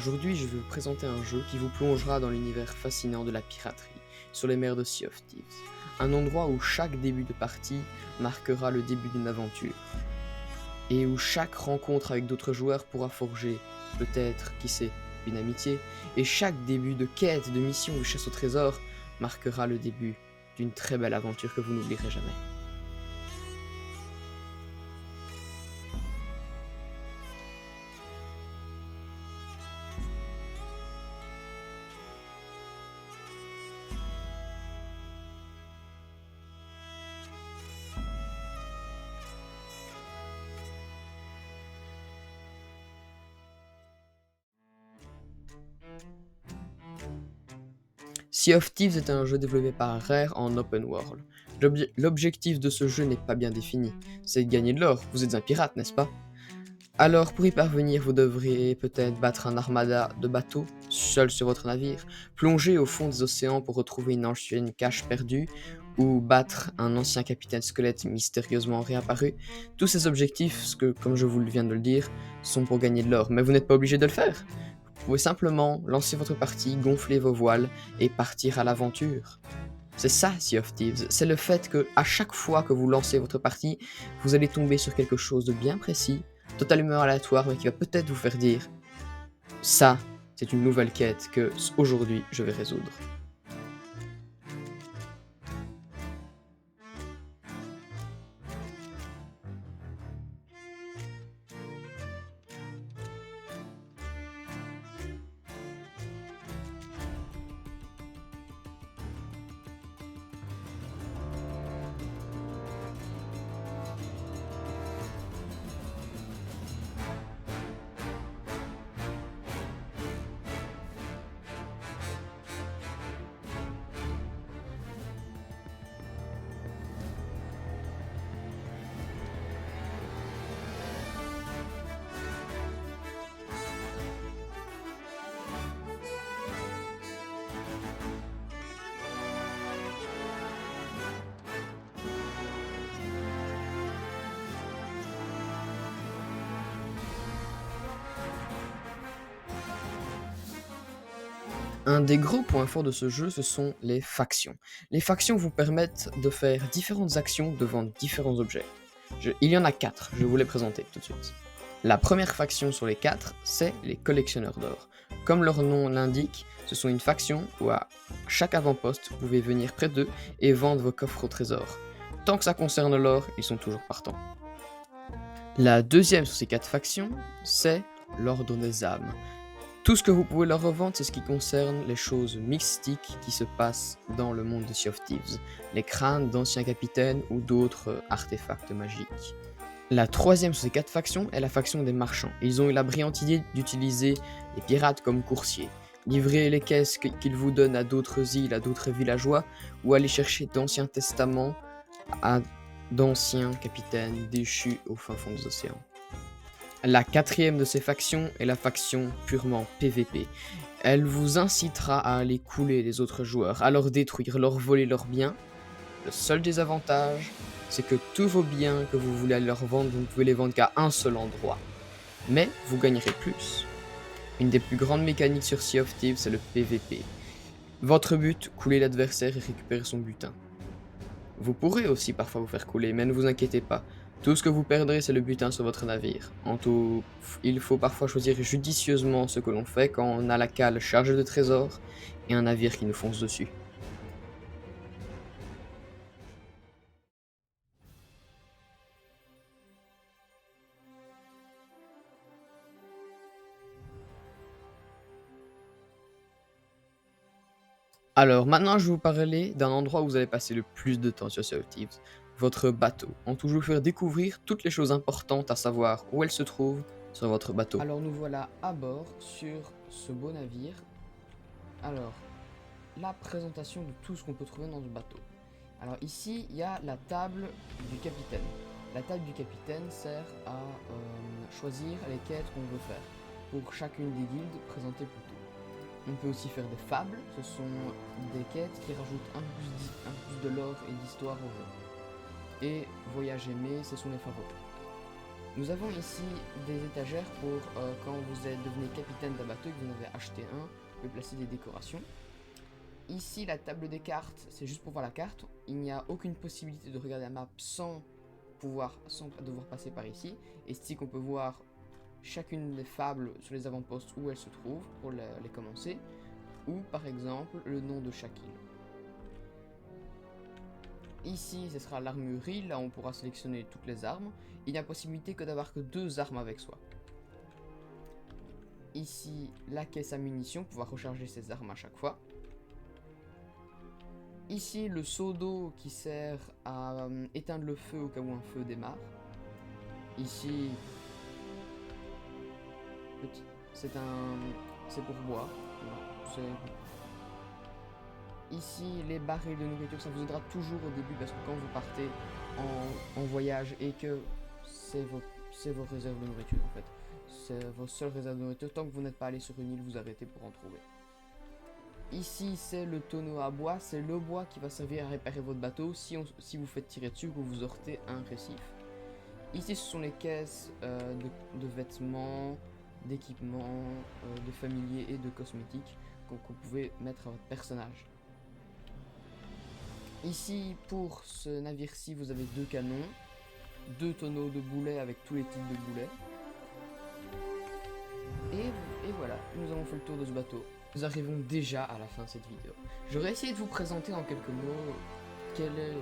Aujourd'hui, je vais vous présenter un jeu qui vous plongera dans l'univers fascinant de la piraterie, sur les mers de Sea of Thieves. Un endroit où chaque début de partie marquera le début d'une aventure, et où chaque rencontre avec d'autres joueurs pourra forger, peut-être, qui sait, une amitié, et chaque début de quête, de mission, de chasse au trésor marquera le début d'une très belle aventure que vous n'oublierez jamais. Sea of Thieves est un jeu développé par Rare en open world. L'objectif de ce jeu n'est pas bien défini, c'est de gagner de l'or, vous êtes un pirate, n'est-ce pas? Alors pour y parvenir, vous devrez peut-être battre un armada de bateaux, seul sur votre navire, plonger au fond des océans pour retrouver une ancienne cache perdue, ou battre un ancien capitaine squelette mystérieusement réapparu. Tous ces objectifs, comme je vous viens de le dire, sont pour gagner de l'or, mais vous n'êtes pas obligé de le faire. Vous pouvez simplement lancer votre partie, gonfler vos voiles et partir à l'aventure. C'est ça, Sea of Thieves. C'est le fait que à chaque fois que vous lancez votre partie, vous allez tomber sur quelque chose de bien précis, totalement aléatoire, mais qui va peut-être vous faire dire ça, c'est une nouvelle quête que aujourd'hui je vais résoudre. Un des gros points forts de ce jeu, ce sont les factions. Les factions vous permettent de faire différentes actions devant différents objets. Il y en a 4, je vais vous les présenter tout de suite. La première faction sur les 4, c'est les collectionneurs d'or. Comme leur nom l'indique, ce sont une faction où à chaque avant-poste, vous pouvez venir près d'eux et vendre vos coffres au trésor. Tant que ça concerne l'or, ils sont toujours partants. La deuxième sur ces 4 factions, c'est l'Ordre des âmes. Tout ce que vous pouvez leur revendre, c'est ce qui concerne les choses mystiques qui se passent dans le monde de Sea of Thieves, les crânes d'anciens capitaines ou d'autres artefacts magiques. La troisième sur ces 4 factions est la faction des marchands. Ils ont eu la brillante idée d'utiliser les pirates comme coursiers, livrer les caisses qu'ils vous donnent à d'autres îles, à d'autres villageois, ou aller chercher d'anciens testaments à d'anciens capitaines déchus au fin fond des océans. La quatrième de ces factions est la faction purement PVP. Elle vous incitera à aller couler les autres joueurs, à leur détruire, leur voler leurs biens. Le seul désavantage, c'est que tous vos biens que vous voulez leur vendre, vous ne pouvez les vendre qu'à un seul endroit. Mais vous gagnerez plus. Une des plus grandes mécaniques sur Sea of Thieves, c'est le PVP. Votre but, couler l'adversaire et récupérer son butin. Vous pourrez aussi parfois vous faire couler, mais ne vous inquiétez pas. Tout ce que vous perdrez, c'est le butin sur votre navire. En tout, il faut parfois choisir judicieusement ce que l'on fait quand on a la cale chargée de trésors et un navire qui nous fonce dessus. Alors maintenant, je vais vous parler d'un endroit où vous allez passer le plus de temps sur Sea of Thieves, votre bateau. On va toujours vous faire découvrir toutes les choses importantes à savoir où elles se trouvent sur votre bateau. Alors nous voilà à bord sur ce beau navire. Alors, la présentation de tout ce qu'on peut trouver dans ce bateau. Alors ici, il y a la table du capitaine. La table du capitaine sert à choisir les quêtes qu'on veut faire pour chacune des guildes présentées plus tôt. On peut aussi faire des fables, ce sont des quêtes qui rajoutent un plus de lore et d'histoire au jeu. Et voyage aimé, ce sont les favoris. Nous avons ici des étagères pour quand vous êtes devenu capitaine d'un bateau et que vous en avez acheté un, vous pouvez placer des décorations. Ici, la table des cartes, c'est juste pour voir la carte. Il n'y a aucune possibilité de regarder la map sans devoir passer par ici. Et ici qu'on peut voir chacune des fables sur les avant-postes où elles se trouvent pour les commencer. Ou par exemple le nom de chaque île. Ici, ce sera l'armurerie, là on pourra sélectionner toutes les armes. Il n'y a possibilité que d'avoir que 2 armes avec soi. Ici, la caisse à munitions, pouvoir recharger ses armes à chaque fois. Ici, le seau d'eau qui sert à éteindre le feu au cas où un feu démarre. Ici, c'est pour boire. Ici, les barils de nourriture, ça vous aidera toujours au début parce que quand vous partez en voyage et que c'est vos réserves de nourriture en fait. C'est vos seules réserves de nourriture. Tant que vous n'êtes pas allé sur une île, vous arrêtez pour en trouver. Ici, c'est le tonneau à bois. C'est le bois qui va servir à réparer votre bateau si vous faites tirer dessus ou que vous heurtez un récif. Ici, ce sont les caisses de vêtements, d'équipements, de familiers et de cosmétiques que vous pouvez mettre à votre personnage. Ici, pour ce navire-ci, vous avez 2 canons, 2 tonneaux de boulets avec tous les types de boulets. Et voilà, nous avons fait le tour de ce bateau. Nous arrivons déjà à la fin de cette vidéo. J'aurais essayé de vous présenter en quelques mots quel est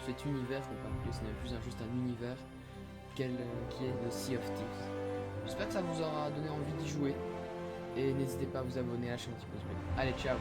cet univers, mais ce n'est plus juste un univers, qui est le Sea of Thieves. J'espère que ça vous aura donné envie d'y jouer. Et n'hésitez pas à vous abonner, à lâcher un petit pouce bleu. Allez, ciao!